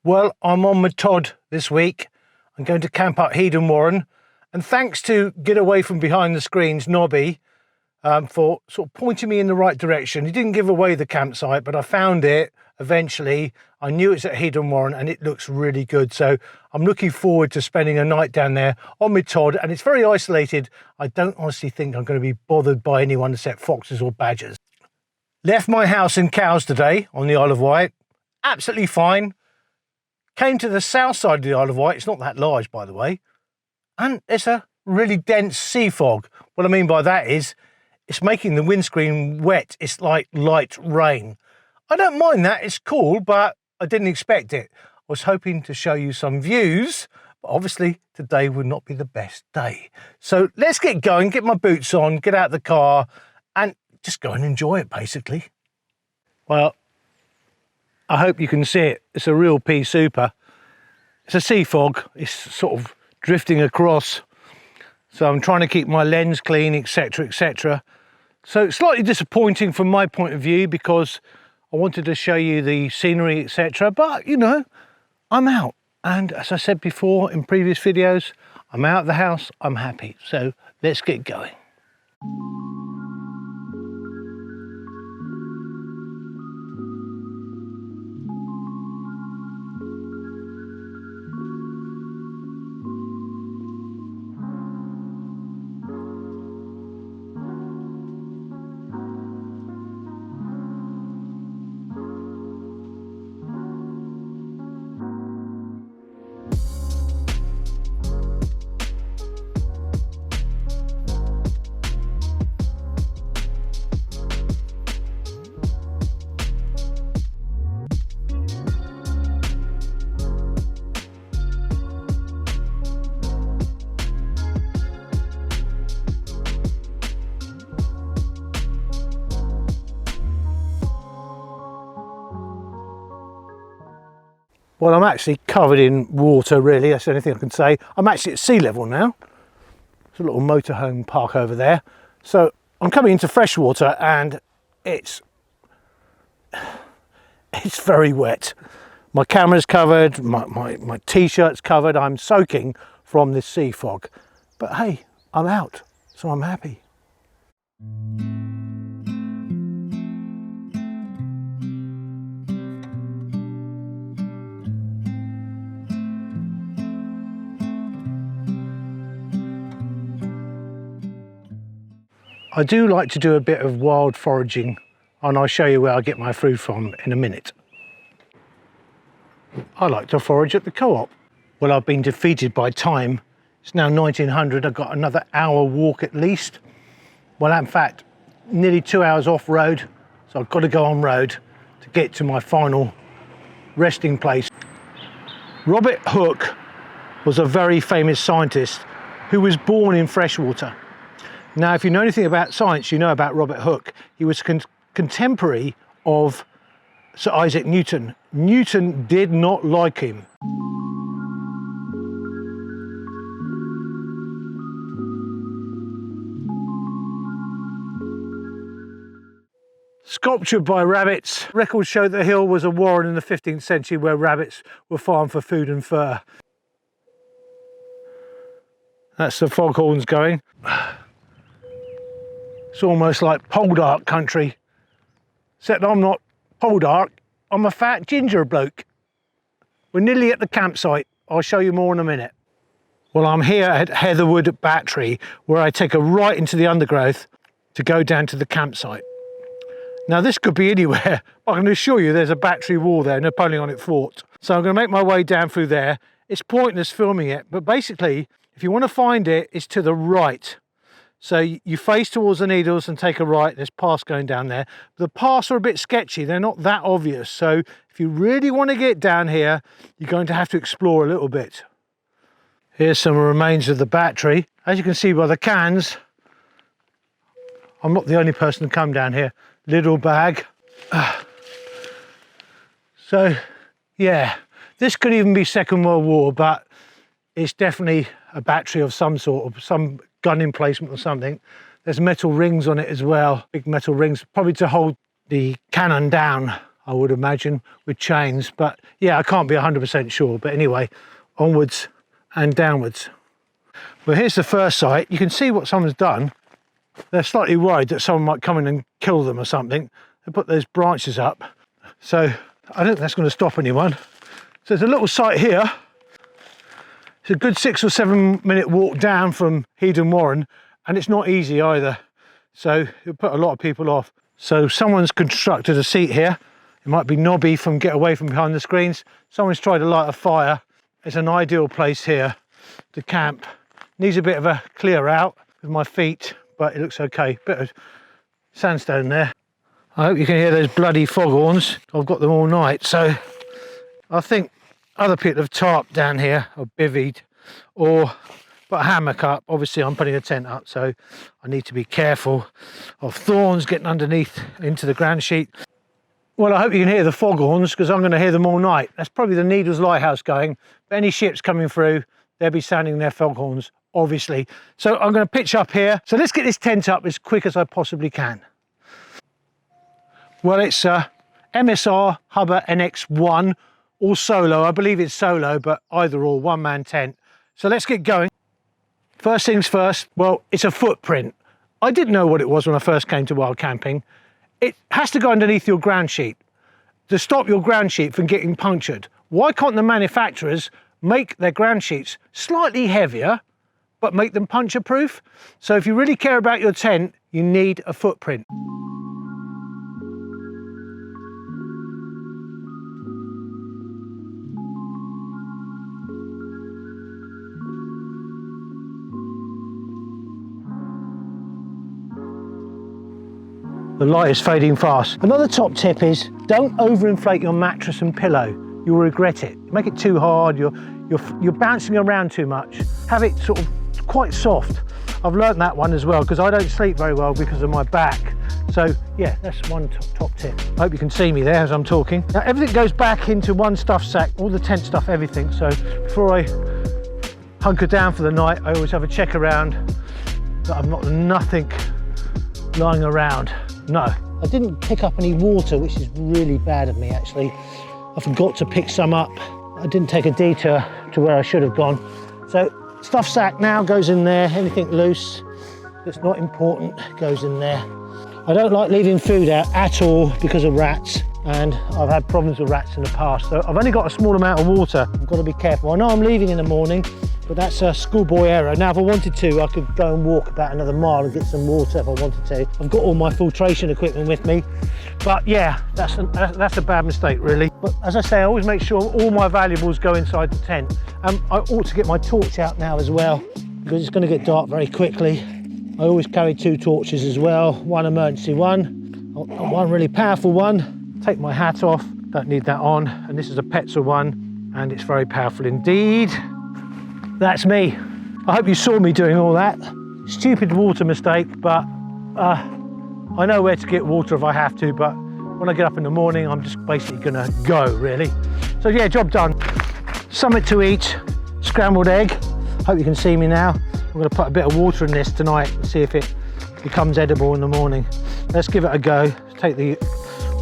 Well, I'm on my Todd this week. I'm going to camp up Heedon Warren, and thanks to Get Away From Behind the Screens, Nobby, for sort of pointing me in the right direction. He didn't give away the campsite, but I found it eventually. I knew it's at Heedon Warren and it looks really good. So I'm looking forward to spending a night down there on my Todd, and it's very isolated. I don't honestly think I'm going to be bothered by anyone except foxes or badgers. Left my house in Cowes today on the Isle of Wight. Absolutely fine. Came to the south side of the Isle of Wight. It's not that large, by the way. And it's a really dense sea fog. What I mean by that is it's making the windscreen wet. It's like light rain. I don't mind that. It's cool, but I didn't expect it. I was hoping to show you some views, but obviously today would not be the best day. So let's get going, get my boots on, get out the car, and just go and enjoy it, basically. Well, I hope you can see it. It's a real pea super. It's a sea fog. It's sort of drifting across. So I'm trying to keep my lens clean, etc., etc. So it's slightly disappointing from my point of view because I wanted to show you the scenery, etc. But, you know, I'm out. And as I said before in previous videos, I'm out of the house, I'm happy. So let's get going. Well, I'm actually covered in water, really. That's the only thing I can say. I'm actually at sea level now. There's a little motorhome park over there. So I'm coming into fresh water and it's very wet. My camera's covered, my t-shirt's covered. I'm soaking from this sea fog. But hey, I'm out, so I'm happy. I do like to do a bit of wild foraging, and I'll show you where I get my food from in a minute. I like to forage at the co-op. Well, I've been defeated by time. It's now 1900, I've got another hour walk at least. Well, in fact, nearly 2 hours off road, so I've got to go on road to get to my final resting place. Robert Hooke was a very famous scientist who was born in freshwater. Now, if you know anything about science, you know about Robert Hooke. He was contemporary of Sir Isaac Newton. Newton did not like him. Sculptured by rabbits. Records show that the hill was a warren in the 15th century where rabbits were farmed for food and fur. That's the foghorns going. It's almost like Poldark country, except I'm not Poldark, I'm a fat ginger bloke. We're nearly at the campsite. I'll show you more in a minute. Well, I'm here at Heatherwood Battery, where I take a right into the undergrowth to go down to the campsite. Now, this could be anywhere. I can assure you there's a battery wall there, Napoleonic fort. So I'm going to make my way down through there. It's pointless filming it, but basically, if you want to find it, it's to the right. So you face towards the Needles and take a right. There's paths going down there. The paths are a bit sketchy. They're not that obvious. So if you really want to get down here, you're going to have to explore a little bit. Here's some remains of the battery. As you can see by the cans, I'm not the only person to come down here. Little bag. So, yeah, this could even be Second World War, but it's definitely a battery of some sort, of some gun emplacement or something. There's metal rings on it as well, big metal rings, probably to hold the cannon down, I would imagine, with chains. But yeah, I can't be 100% sure. But anyway, onwards and downwards. Well, here's the first site. You can see what someone's done. They're slightly worried that someone might come in and kill them or something. They put those branches up. So I don't think that's going to stop anyone. So there's a little site here. It's a good 6 or 7 minute walk down from Headon Warren, and it's not easy either. So it'll put a lot of people off. So someone's constructed a seat here. It might be Nobby from Get Away from Behind the Screens. Someone's tried to light a fire. It's an ideal place here to camp. Needs a bit of a clear out with my feet, but it looks okay. Bit of sandstone there. I hope you can hear those bloody foghorns. I've got them all night, so I think other people have tarped down here or bivvied or put a hammock up. Obviously I'm putting a tent up, so I need to be careful of thorns getting underneath into the ground sheet. Well, I hope you can hear the foghorns, because I'm going to hear them all night. That's probably the Needles Lighthouse going. But any ships coming through, they'll be sounding their foghorns, obviously. So I'm going to pitch up here. So let's get this tent up as quick as I possibly can. Well, it's MSR Hubba NX1, all solo. I believe it's solo, but either or, one-man tent. So let's get going. First things first, well, it's a footprint. I didn't know what it was when I first came to wild camping. It has to go underneath your ground sheet to stop your ground sheet from getting punctured. Why can't the manufacturers make their ground sheets slightly heavier, but make them puncture proof? So if you really care about your tent, you need a footprint. The light is fading fast. Another top tip is don't overinflate your mattress and pillow. You'll regret it. Make it too hard, you're bouncing around too much. Have it sort of quite soft. I've learned that one as well, because I don't sleep very well because of my back. So yeah, that's one top tip. I hope you can see me there as I'm talking. Now everything goes back into one stuff sack, all the tent stuff, everything. So before I hunker down for the night, I always have a check around that I've not nothing lying around. No, I didn't pick up any water, which is really bad of me actually. I forgot to pick some up. I didn't take a detour to where I should have gone. So stuff sack now goes in there. Anything loose that's not important goes in there. I don't like leaving food out at all because of rats, and I've had problems with rats in the past. So I've only got a small amount of water. I've got to be careful. I know I'm leaving in the morning, but that's a schoolboy error. Now, if I wanted to, I could go and walk about another mile and get some water if I wanted to. I've got all my filtration equipment with me. But yeah, that's a bad mistake, really. But as I say, I always make sure all my valuables go inside the tent. I ought to get my torch out now as well, because it's going to get dark very quickly. I always carry 2 torches as well, one emergency one really powerful one. Take my hat off, don't need that on. And this is a Petzl one, and it's very powerful indeed. That's me. I hope you saw me doing all that. Stupid water mistake, but I know where to get water if I have to, but when I get up in the morning, I'm just basically gonna go, really. So yeah, job done. Something to eat, scrambled egg. Hope you can see me now. I'm gonna put a bit of water in this tonight and see if it becomes edible in the morning. Let's give it a go. Take the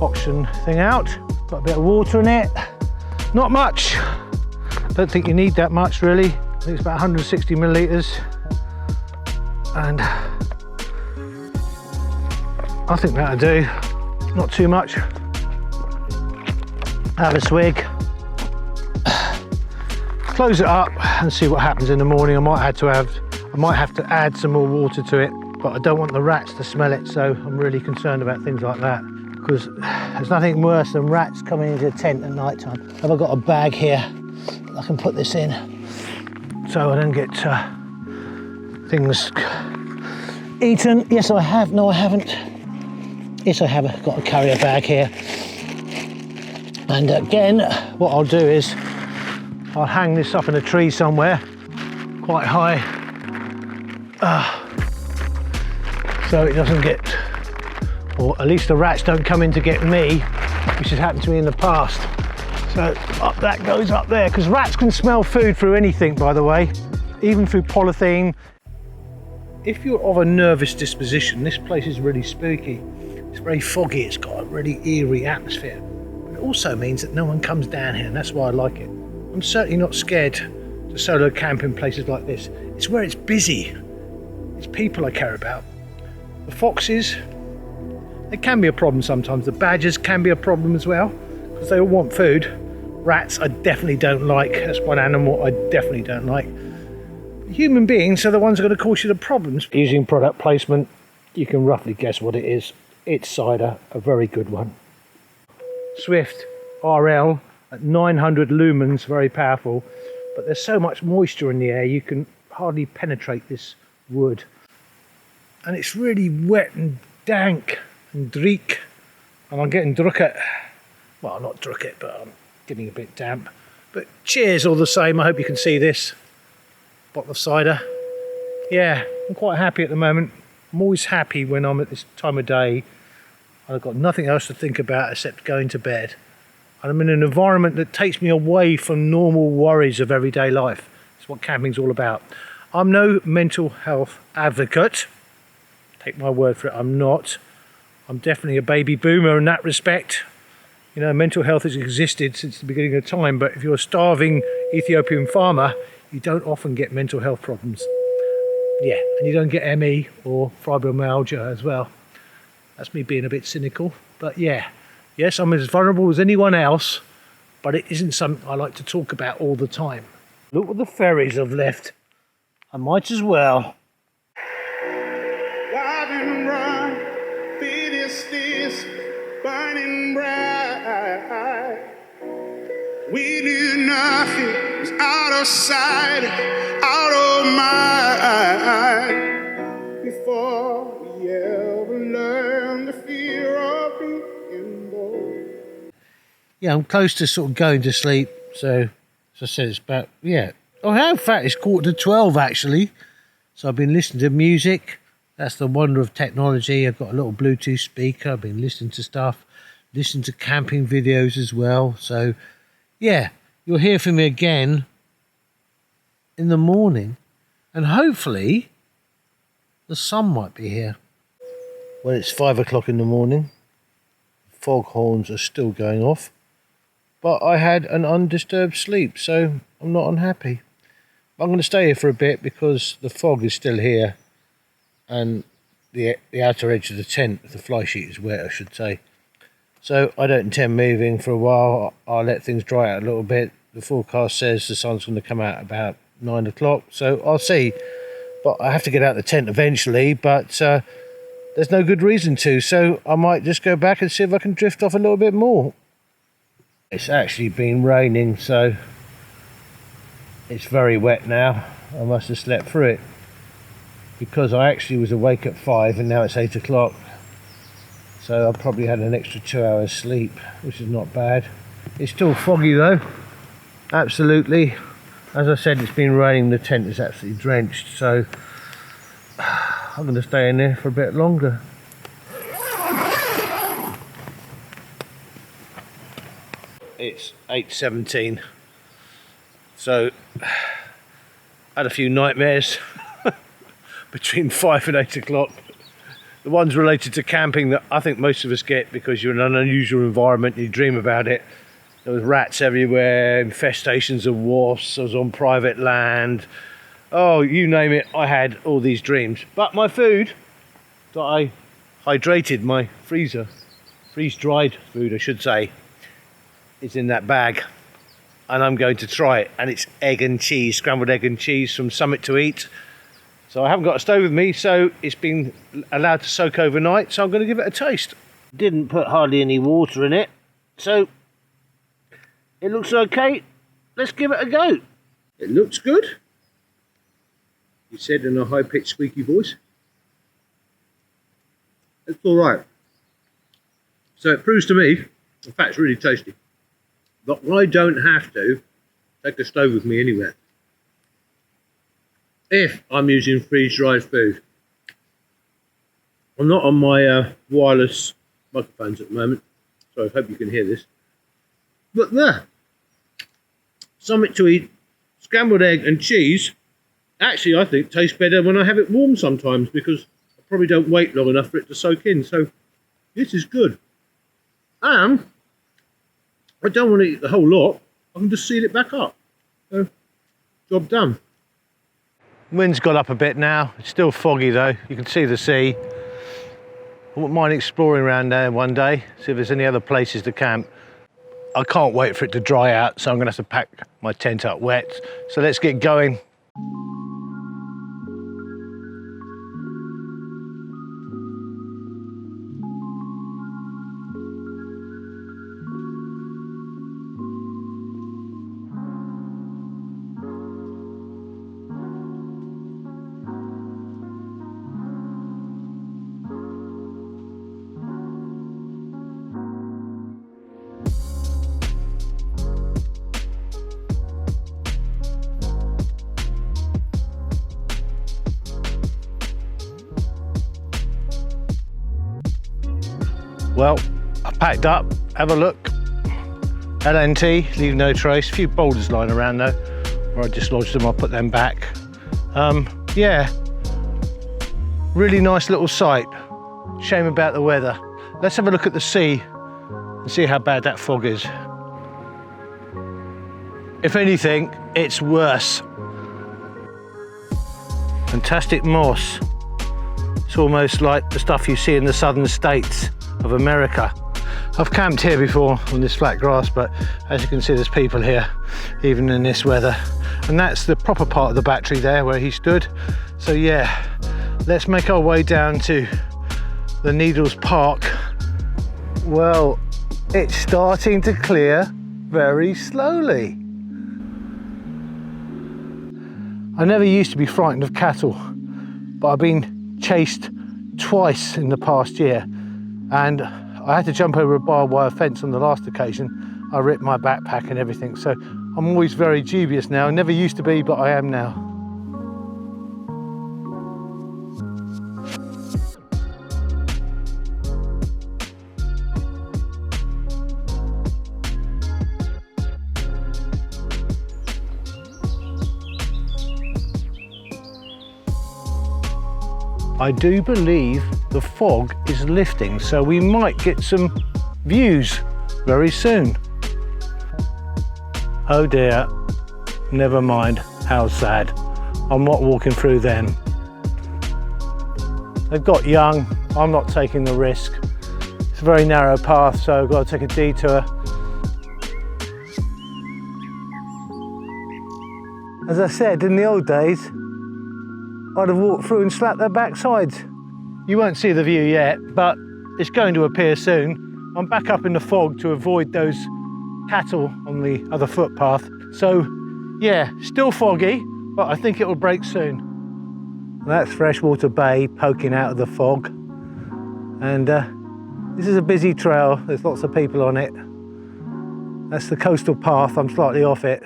oxygen thing out, put a bit of water in it. Not much. Don't think you need that much, really. I think it's about 160 millilitres. And I think that'll do. Not too much. Have a swig. Close it up and see what happens in the morning. I might have to add some more water to it, but I don't want the rats to smell it, so I'm really concerned about things like that, because there's nothing worse than rats coming into a tent at night time. Have I got a bag here I can put this in so I don't get things eaten? Yes, I have. No, I haven't. Yes, I have. I've got a carrier bag here. And again, what I'll do is I'll hang this up in a tree somewhere quite high, so it doesn't get, or at least the rats don't come in to get me, which has happened to me in the past. So up that goes up there, because rats can smell food through anything, by the way, even through polythene. If you're of a nervous disposition, this place is really spooky. It's very foggy, it's got a really eerie atmosphere. It also means that no one comes down here, and that's why I like it. I'm certainly not scared to solo camp in places like this. It's where it's busy. It's people I care about. The foxes, they can be a problem sometimes. The badgers can be a problem as well, because they all want food. Rats I definitely don't like. That's one animal I definitely don't like. Human beings are the ones that are going to cause you the problems. Using product placement, you can roughly guess what it is. It's cider, a very good one. Swift RL at 900 lumens, very powerful, but there's so much moisture in the air you can hardly penetrate this wood. And it's really wet and dank and dreek, and I'm getting drucket. Well, not drucket, but I'm getting a bit damp. But cheers all the same. I hope you can see this bottle of cider. Yeah, I'm quite happy at the moment. I'm always happy when I'm at this time of day. I've got nothing else to think about except going to bed. And I'm in an environment that takes me away from normal worries of everyday life. That's what camping's all about. I'm no mental health advocate. Take my word for it, I'm not. I'm definitely a baby boomer in that respect. You know, mental health has existed since the beginning of time, but if you're a starving Ethiopian farmer, you don't often get mental health problems. Yeah, and you don't get ME or fibromyalgia as well. That's me being a bit cynical, but yeah. Yes, I'm as vulnerable as anyone else, but it isn't something I like to talk about all the time. Look what the ferries have left. I might as well. Driving round, feet is burning bright. We knew nothing was out of sight, out of mind. Before we ever learned the fear of being bold. Yeah, I'm close to sort of going to sleep, so as I said, it's about, yeah. Oh, in fact, it's 11:45 actually. So I've been listening to music. That's the wonder of technology. I've got a little Bluetooth speaker. I've been listening to stuff, listening to camping videos as well. So, yeah, you'll hear from me again in the morning. And hopefully, the sun might be here. Well, it's 5 o'clock in the morning. Foghorns are still going off. But I had an undisturbed sleep, so I'm not unhappy. I'm going to stay here for a bit because the fog is still here. And the outer edge of the tent, the fly sheet is wet, I should say. So I don't intend moving for a while. I'll let things dry out a little bit. The forecast says the sun's going to come out about 9 o'clock, so I'll see. But I have to get out of the tent eventually, but there's no good reason to, so I might just go back and see if I can drift off a little bit more. It's actually been raining, so it's very wet now. I must have slept through it, because I actually was awake at 5 and now it's 8 o'clock. So I probably had an extra 2 hours sleep, which is not bad. It's still foggy though, absolutely. As I said, it's been raining, the tent is absolutely drenched, so I'm going to stay in there for a bit longer. It's 8:17, so I had a few nightmares between 5 and 8 o'clock. The ones related to camping that I think most of us get because you're in an unusual environment and you dream about it. There was rats everywhere, infestations of wasps, I was on private land. Oh, you name it, I had all these dreams. But my food that I hydrated, my freeze-dried food I should say, is in that bag. And I'm going to try it. And it's egg and cheese, scrambled egg and cheese from Summit to Eat. So I haven't got a stove with me, so it's been allowed to soak overnight, so I'm going to give it a taste. Didn't put hardly any water in it, so it looks okay. Let's give it a go. It looks good, he said in a high-pitched squeaky voice. It's all right. So it proves to me, in fact, it's really tasty, but I don't have to take a stove with me anywhere if I'm using freeze-dried food. I'm not on my wireless microphones at the moment, so I hope you can hear this. But there, Summit to Eat, scrambled egg and cheese, actually I think tastes better when I have it warm sometimes, because I probably don't wait long enough for it to soak in, so this is good. And I don't want to eat the whole lot. I can just seal it back up. So, job done. Wind's got up a bit now. It's still foggy though. You can see the sea. I wouldn't mind exploring around there one day, see if there's any other places to camp. I can't wait for it to dry out, so I'm gonna have to pack my tent up wet. So let's get going. Well, I packed up, have a look. LNT, leave no trace. A few boulders lying around though, where I dislodged them, I'll put them back. Yeah, really nice little site. Shame about the weather. Let's have a look at the sea and see how bad that fog is. If anything, it's worse. Fantastic moss. It's almost like the stuff you see in the southern states of America. I've camped here before on this flat grass, but as you can see, there's people here even in this weather, and that's the proper part of the battery there where he stood. So yeah, let's make our way down to the Needles Park. Well, it's starting to clear very slowly. I never used to be frightened of cattle, but I've been chased twice in the past year, and I had to jump over a barbed wire fence on the last occasion. I ripped my backpack and everything, so I'm always very dubious now. I never used to be, but I am now. I do believe the fog is lifting, so we might get some views very soon. Oh dear, never mind, how sad. I'm not walking through them. They've got young, I'm not taking the risk. It's a very narrow path, so I've got to take a detour. As I said, in the old days, I'd have walked through and slapped their backsides. You won't see the view yet, but it's going to appear soon. I'm back up in the fog to avoid those cattle on the other footpath. So yeah, still foggy, but I think it will break soon. That's Freshwater Bay poking out of the fog. And this is a busy trail. There's lots of people on it. That's the coastal path. I'm slightly off it.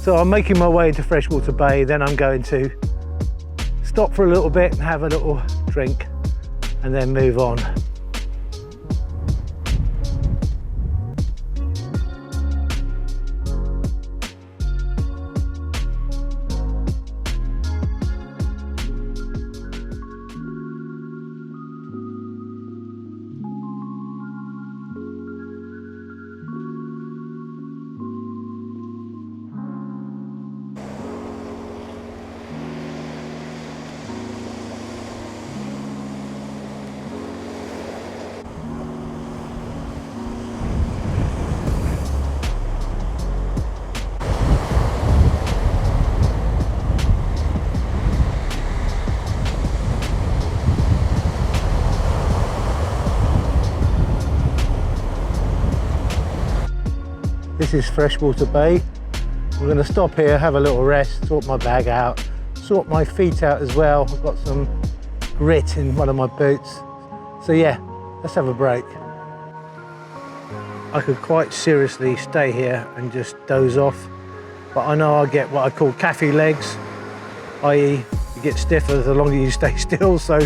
So I'm making my way into Freshwater Bay, then I'm going to stop for a little bit and have a little drink and then move on. This is Freshwater Bay. We're going to stop here, have a little rest, sort my bag out, sort my feet out as well. I've got some grit in one of my boots. So yeah, let's have a break. I could quite seriously stay here and just doze off, but I know I'll get what I call cafe legs, i.e. you get stiffer the longer you stay still, so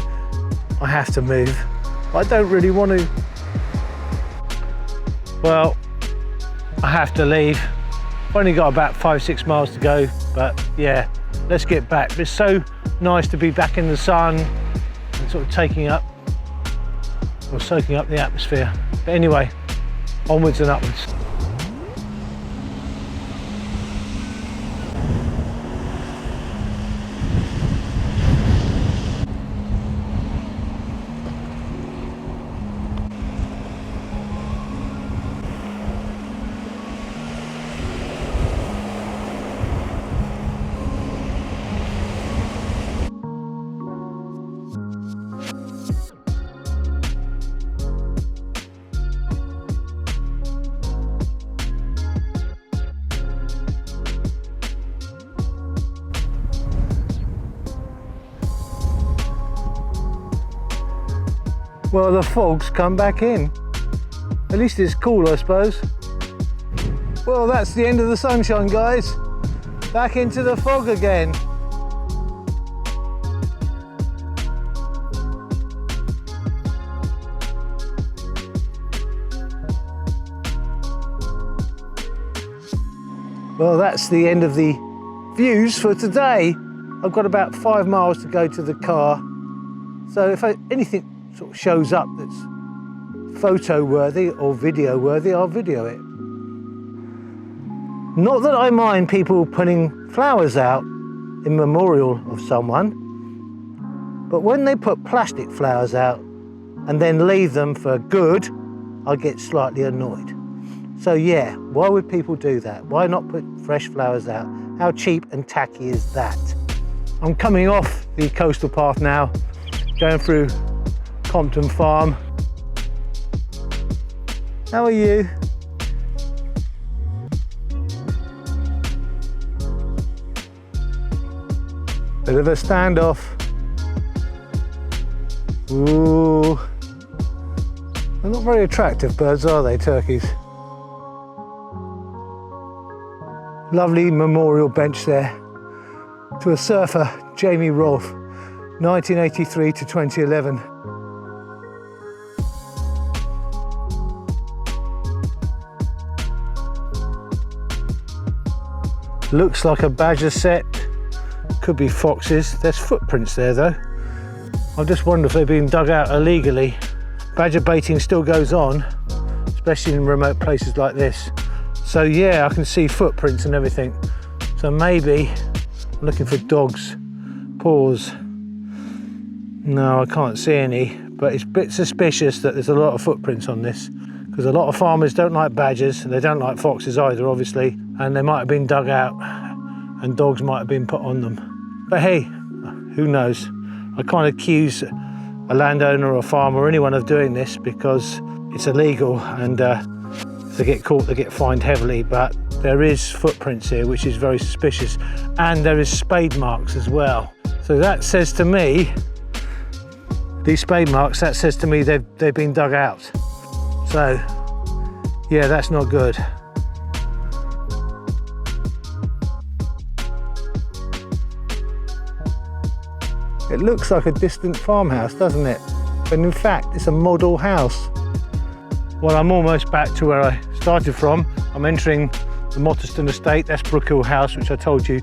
I have to move. But I don't really want to. Well, I have to leave. I've only got about 5-6 miles to go, but yeah, let's get back. It's so nice to be back in the sun and sort of taking up or soaking up the atmosphere. But anyway, onwards and upwards. Well, the fog's come back in. At least it's cool, I suppose. Well, that's the end of the sunshine, guys. Back into the fog again. Well, that's the end of the views for today. I've got about 5 miles to go to the car. So if anything sort of shows up that's photo worthy or video worthy, I'll video it. Not that I mind people putting flowers out in memorial of someone, but when they put plastic flowers out and then leave them for good, I get slightly annoyed. So yeah, why would people do that? Why not put fresh flowers out? How cheap and tacky is that? I'm coming off the coastal path now, going through Compton Farm. How are you? Bit of a standoff. Ooh. They're not very attractive birds, are they, turkeys? Lovely memorial bench there to a surfer, Jamie Rolfe, 1983 to 2011. Looks like a badger set, could be foxes. There's footprints there though. I just wonder if they've been dug out illegally. Badger baiting still goes on, especially in remote places like this. So yeah, I can see footprints and everything. So maybe I'm looking for dogs' paws. No, I can't see any, but it's a bit suspicious that there's a lot of footprints on this, because a lot of farmers don't like badgers and they don't like foxes either, obviously, and they might have been dug out and dogs might have been put on them. But hey, who knows? I can't accuse a landowner or a farmer or anyone of doing this because it's illegal, and if they get caught, they get fined heavily. But there is footprints here, which is very suspicious, and there is spade marks as well. So that says to me, these spade marks, that says to me they've been dug out. So yeah, that's not good. It looks like a distant farmhouse, doesn't it? But in fact, it's a model house. Well, I'm almost back to where I started from. I'm entering the Motterston estate. That's Brookhill House, which I told you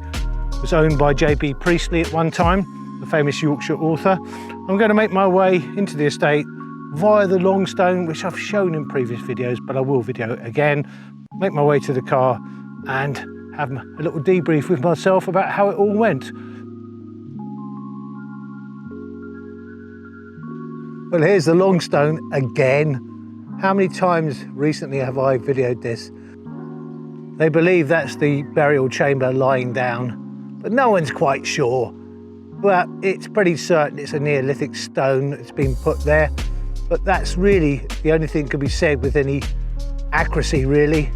was owned by J.B. Priestley at one time, the famous Yorkshire author. I'm going to make my way into the estate via the Longstone, which I've shown in previous videos, but I will video it again. Make my way to the car and have a little debrief with myself about how it all went. Well, here's the Longstone again. How many times recently have I videoed this? They believe that's the burial chamber lying down, but no one's quite sure. But it's pretty certain it's a Neolithic stone that's been put there. But that's really the only thing can be said with any accuracy, really.